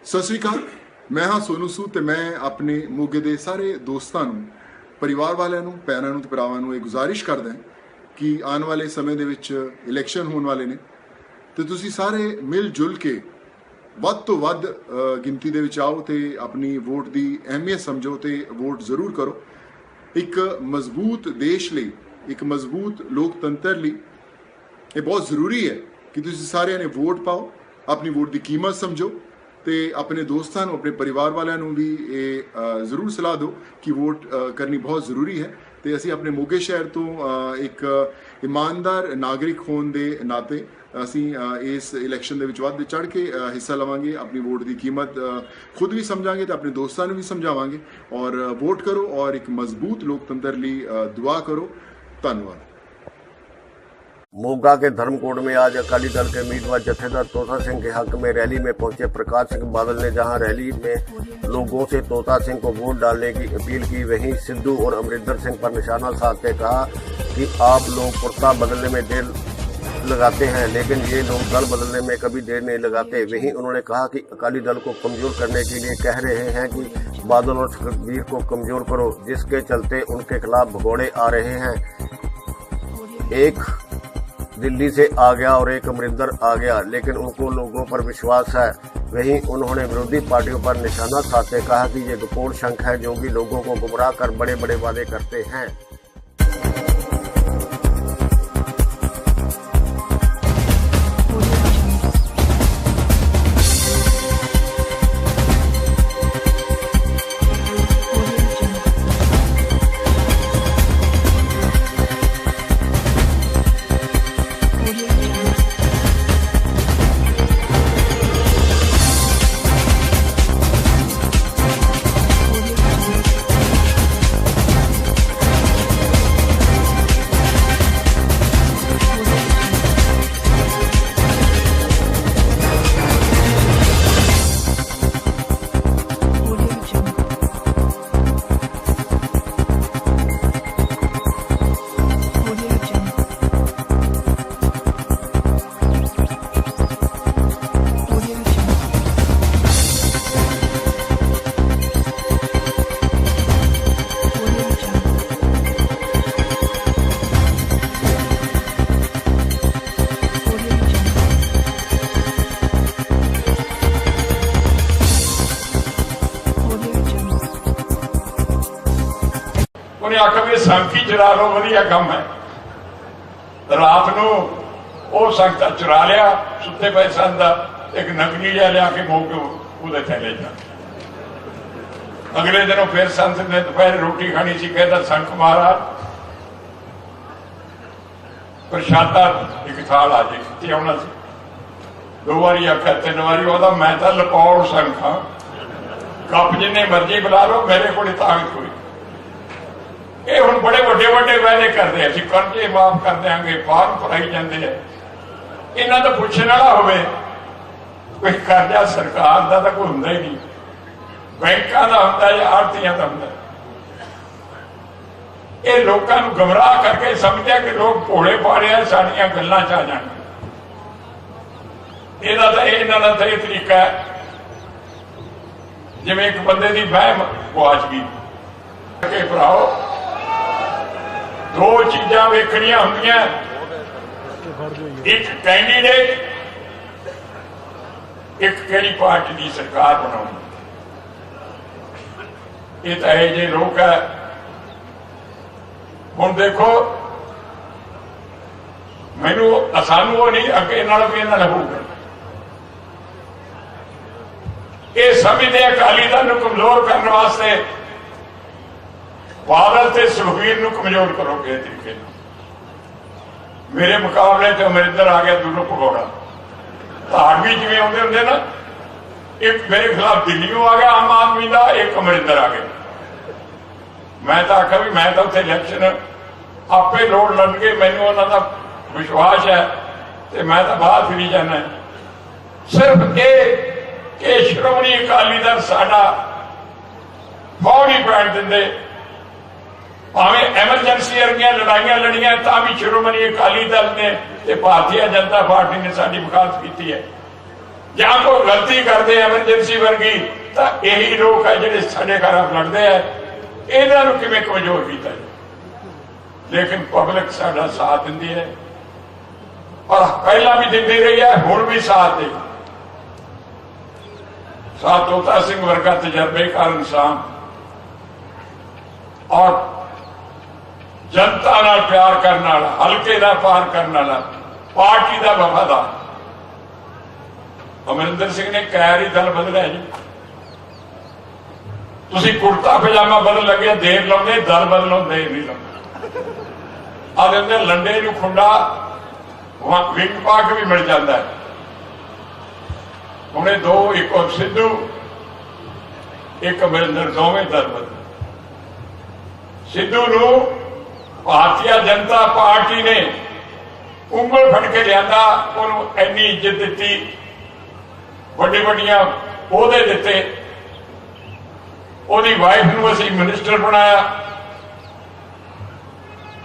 ਸਤਿ ਸ਼੍ਰੀ ਅਕਾਲ। मैं हाँ सोनू सूद ਤੇ मैं अपने मोगे ਦੇ ਸਾਰੇ ਦੋਸਤਾਂ ਨੂੰ, ਪਰਿਵਾਰ ਵਾਲਿਆਂ ਨੂੰ, ਭੈਣਾਂ ਨੂੰ ਤੇ ਭਰਾਵਾਂ ਨੂੰ ਇਹ ਗੁਜ਼ਾਰਿਸ਼ ਕਰਦਾ ਕਿ ਆਉਣ ਵਾਲੇ ਸਮੇਂ ਦੇ ਵਿੱਚ ਇਲੈਕਸ਼ਨ ਹੋਣ ਵਾਲੇ ਨੇ ਤੇ ਤੁਸੀਂ ਸਾਰੇ ਮਿਲ ਜੁਲ ਕੇ ਵੱਧ ਤੋਂ ਵੱਧ ਗਿਣਤੀ ਦੇ ਵਿੱਚ ਆਓ ਤੇ ਆਪਣੀ ਵੋਟ ਦੀ ਅਹਿਮੀਅਤ ਸਮਝੋ ਤੇ ਵੋਟ ਜ਼ਰੂਰ ਕਰੋ। ਇੱਕ ਮਜ਼ਬੂਤ ਦੇਸ਼ ਲਈ, ਇੱਕ ਮਜ਼ਬੂਤ ਲੋਕਤੰਤਰ ਲਈ ਇਹ ਬਹੁਤ ਜ਼ਰੂਰੀ ਹੈ ਕਿ ਤੁਸੀਂ ਸਾਰਿਆਂ ਨੇ ਵੋਟ ਪਾਓ, ਆਪਣੀ ਵੋਟ ਦੀ ਕੀਮਤ ਸਮਝੋ ਤੇ ਆਪਣੇ ਦੋਸਤਾਂ ਨੂੰ, ਆਪਣੇ ਪਰਿਵਾਰ ਵਾਲਿਆਂ ਨੂੰ ਵੀ ਇਹ ਜ਼ਰੂਰ ਸਲਾਹ ਦਿਓ ਕਿ ਵੋਟ ਕਰਨੀ ਬਹੁਤ ਜ਼ਰੂਰੀ ਹੈ। ਤੇ ਅਸੀਂ ਆਪਣੇ ਮੋਗੇ ਸ਼ਹਿਰ ਤੋਂ ਇੱਕ ਇਮਾਨਦਾਰ ਨਾਗਰਿਕ ਹੋਣ ਦੇ ਨਾਤੇ ਅਸੀਂ ਇਸ ਇਲੈਕਸ਼ਨ ਦੇ ਵਿੱਚ ਵੱਧ ਚੜ੍ਹ ਕੇ ਹਿੱਸਾ ਲਵਾਂਗੇ, ਆਪਣੀ ਵੋਟ ਦੀ ਕੀਮਤ ਖੁਦ ਵੀ ਸਮਝਾਂਗੇ ਤੇ ਆਪਣੇ ਦੋਸਤਾਂ ਨੂੰ ਵੀ ਸਮਝਾਵਾਂਗੇ। ਔਰ ਵੋਟ ਕਰੋ और एक मजबूत लोकतंत्र लिए दुआ करो। धन्यवाद। मोगा के धर्मकोट में आज अकाली दल के उम्मीदवार जत्थेदार तोता सिंह के हक में रैली में पहुंचे प्रकाश सिंह बादल ने जहां रैली में लोगों से तोता सिंह को वोट डालने की अपील की, वहीं सिद्धू और अमरिंदर सिंह पर निशाना साधते कहा कि आप लोग कुर्ता बदलने में देर लगाते हैं लेकिन ये लोग दल बदलने में कभी देर नहीं लगाते। वहीं उन्होंने कहा कि अकाली दल को कमजोर करने के लिए कह रहे हैं कि बादल और सुखबीर को कमजोर करो, जिसके चलते उनके खिलाफ भगोड़े आ रहे हैं। एक दिल्ली से आ गया और एक अमरिंदर आ गया, लेकिन उनको लोगों पर विश्वास है। वहीं उन्होंने विरोधी पार्टियों पर निशाना साधते कहा कि ये दुपोड़ शंख है जो कि लोगों को गुमराह कर बड़े बड़े वादे करते हैं। ਉਹਨੇ ਆਖਿਆ ਵੀ ਸੰਖੀ ਚੁਰਾ ਲਓ, ਵਧੀਆ ਕੰਮ ਹੈ। ਰਾਤ ਨੂੰ ਉਹ ਸੰਖਤਾ ਚੁਰਾ ਲਿਆ, ਸੁੱਤੇ ਪਏ ਸਨ ਦਾ ਇੱਕ ਨਕਲੀ ਜਿਹਾ ਲਿਆ ਕੇ ਮੋਗ ਉਹਦੇ ਥੈਲੇ ਚ। ਅਗਲੇ ਦਿਨੋਂ ਫਿਰ ਸੰਤ ਨੇ ਦੁਪਹਿਰ ਰੋਟੀ ਖਾਣੀ ਸੀ, ਕਹਿੰਦਾ ਸੰਖ ਮਹਾਰਾਜ ਪ੍ਰਸ਼ਾਦਾ ਇੱਕ ਥਾਲ ਆ ਜੇ, ਕਿੱਥੇ ਆਉਣਾ ਸੀ। 2 ਵਾਰੀ ਆਖਿਆ, 3 ਵਾਰੀ। ਉਹਦਾ ਮੈਂ ਤਾਂ ਲਪੌੜ ਸੰਖ ਹਾਂ, ਕੱਪ ਜਿੰਨੇ ਮਰਜ਼ੀ ਬੁਲਾ ਲਓ, ਮੇਰੇ ਕੋਲ ਤਾਕਤ ਕੋਈ। ਇਹ ਹੁਣ ਬੜੇ ਵੱਡੇ ਵੱਡੇ ਵਾਅਦੇ ਕਰਦੇ ਆ, ਅਸੀਂ ਕਰਜ਼ੇ ਮਾਫ ਕਰ ਦਿਆਂਗੇ, ਫਾਰਮ ਭਰਾਈ ਜਾਂਦੇ ਆ। ਇਹਨਾਂ ਦਾ ਪੁੱਛਣ ਵਾਲਾ ਹੋਵੇ, ਕੋਈ ਕਰਜ਼ਾ ਸਰਕਾਰ ਦਾ ਤਾਂ ਕੋਈ ਹੁੰਦਾ ਹੀ ਨਹੀਂ, ਬੈਂਕਾਂ ਦਾ ਹੁੰਦਾ ਜਾਂ ਆੜਤੀਆਂ ਦਾ ਹੁੰਦਾ। ਇਹ ਲੋਕਾਂ ਨੂੰ ਗਮਰਾਹ ਕਰਕੇ ਸਮਝਿਆ ਕਿ ਲੋਕ ਭੋਲੇ ਭਾਲੇ ਆ, ਸਾਡੀਆਂ ਗੱਲਾਂ ਚ ਆ ਜਾਣ। ਇਹਨਾਂ ਦਾ ਇਹ ਤਰੀਕਾ ਹੈ ਜਿਵੇਂ ਇੱਕ ਬੰਦੇ ਦੀ ਵਹਿਮ ਗੁਆਚ ਗਈ ਕਿ ਭਰਾਓ 2 ਚੀਜ਼ਾਂ ਵੇਖਣੀਆਂ ਹੁੰਦੀਆਂ, ਇੱਕ ਕੈਂਡੀਡੇਟ, ਇੱਕ ਕਿਹੜੀ ਪਾਰਟੀ ਦੀ ਸਰਕਾਰ ਬਣਾਉਣੀ। ਇਹ ਤਾਂ ਇਹ ਜੇ ਲੋਕ ਹੈ। ਹੁਣ ਦੇਖੋ, ਮੈਨੂੰ ਸਾਨੂੰ ਉਹ ਨਹੀਂ ਅੱਗੇ ਨਾਲ ਵੀ ਇਹਨਾਂ ਨਾਲ ਹੋਊਗਾ। ਇਹ ਸਮਝਦੇ ਅਕਾਲੀ ਦਲ ਨੂੰ ਕਮਜ਼ੋਰ ਕਰਨ ਵਾਸਤੇ ਬਾਦਲ ਤੇ ਸੁਖਬੀਰ ਨੂੰ ਕਮਜ਼ੋਰ ਕਰੋਗੇ ਇਸ ਤਰੀਕੇ ਨਾਲ। ਮੇਰੇ ਮੁਕਾਬਲੇ ਤੇ ਅਮਰਿੰਦਰ ਆ ਗਿਆ ਦੂਰੋਂ ਭਗੌੜਾ। ਧਾੜਵੀ ਜਿਵੇਂ ਆਉਂਦੇ ਹੁੰਦੇ ਨਾ, ਇੱਕ ਮੇਰੇ ਖਿਲਾਫ ਦਿੱਲੀੋਂ ਆ ਗਿਆ ਆਮ ਆਦਮੀ ਦਾ, ਇੱਕ ਅਮਰਿੰਦਰ ਆ ਗਿਆ। ਮੈਂ ਤਾਂ ਆਖਿਆ ਵੀ ਮੈਂ ਤਾਂ ਉੱਥੇ ਇਲੈਕਸ਼ਨ ਆਪੇ ਲੋੜ ਲੜਨਗੇ, ਮੈਨੂੰ ਉਹਨਾਂ ਦਾ ਵਿਸ਼ਵਾਸ ਹੈ ਤੇ ਮੈਂ ਤਾਂ ਬਾਹਰ ਫਿਰੀ ਜਾਣਾ। ਸਿਰਫ ਇਹ ਕਿ ਸ਼੍ਰੋਮਣੀ ਅਕਾਲੀ ਦਲ ਸਾਡਾ ਫੌਜ ਨਹੀਂ ਪੈਣ ਦਿੰਦੇ, ਭਾਵੇਂ ਐਮਰਜੈਂਸੀ ਵਰਗੀਆਂ ਲੜਾਈਆਂ ਲੜੀਆਂ ਤਾਂ ਵੀ ਸ਼੍ਰੋਮਣੀ ਅਕਾਲੀ ਦਲ ਨੇ ਤੇ ਭਾਰਤੀ ਜਨਤਾ ਪਾਰਟੀ ਨੇ ਸਾਡੀ ਮੁਖਾਲਫਤ ਕੀਤੀ ਹੈ। ਜਾਂ कोई गलती करते एमरजेंसी वर्गी तो यही लोग है जो साढ़े घर लड़ते हैं, इन्हों किवें कमजोर किया जाए। लेकिन पब्लिक साडा साथ दिंदी है और पहला भी दिंदी रही है, हुण भी साथ दे। साथ तोता सिंह वर्गा तजर्बेकार इंसान और जनता नाल प्यार करने वाला, हल्के का पार करने वाला, पार्टी का वफादार। अमरिंदर सिंह ने कैर ही दल बदलिया जी। तुसी कुर्ता पजामा बदल लगे देर लाते, दल बदलो देर नहीं लाते। आदे लंडे नूं खुंडा विंग पाक भी मिल जाता है। उन्हें दो, एक और सिद्धू एक अमरिंदर, दोवें दल बदल। सिद्धू नूं भारतीय जनता पार्टी ने उंगल फड़ के लिया, उन्होंने इन्नी इज्जत दी, बड़ी बड़िया ओहदे दिते, ओहदी वाइफ नूं असीं मिनिस्टर बनाया।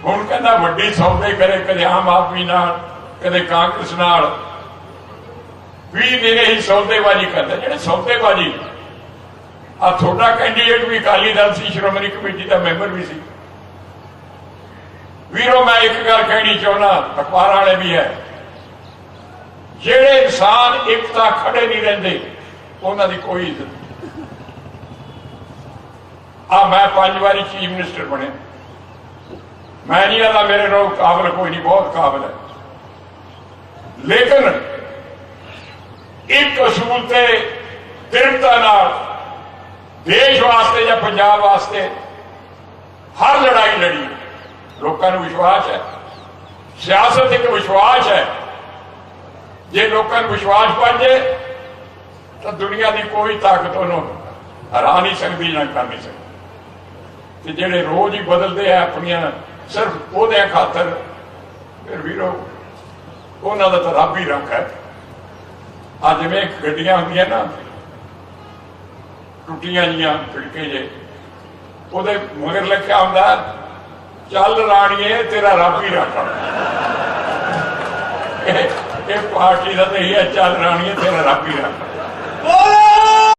हुण कहंदा वड्डी सौदे करे, कदे आम आदमी नाल, कदे कांग्रेस नाल, भी मेरे ही सौदेबाजी करता। जिहड़े सौदेबाजी आ थोड़ा कैंडीडेट भी अकाली दल सी, श्रोमणी कमेटी का मैंबर भी सी। वीरों मैं एक गल कहनी चाहना, अखबार वाले भी है, जेड़े इंसान एकता खड़े नहीं रहते उन्हों की कोई इज्जत नहीं। मैं 5 बारी चीफ मिनिस्टर बने, मैं नहीं आता मेरे लोग काबिल कोई नहीं, बहुत काबिल है। लेकिन एक असूल से दृढ़ता नाल देश वास्ते या पंजाब वास्ते हर लड़ाई लड़ी। लोगों को विश्वास है, सियासत एक विश्वास है। जे लोगों को विश्वास बन जाए तो दुनिया की कोई ताकत उन्होंने हरा नहीं सकती, ना कर नहीं सकती। जेडे रोज ही बदलते हैं अपनिया सिर्फ ओहदे खातर, फिर वीरो उन्हों का तो रब ही रख है। अज जिवें गड्डियां होंदियां ना टुटियां जियां पिड़के जे, ओहदे मगर लिखा होंदा चल राणीए तेरा रब ही रख। पार्टी का तो यही है, चल राणीए तेरा रब ही रख।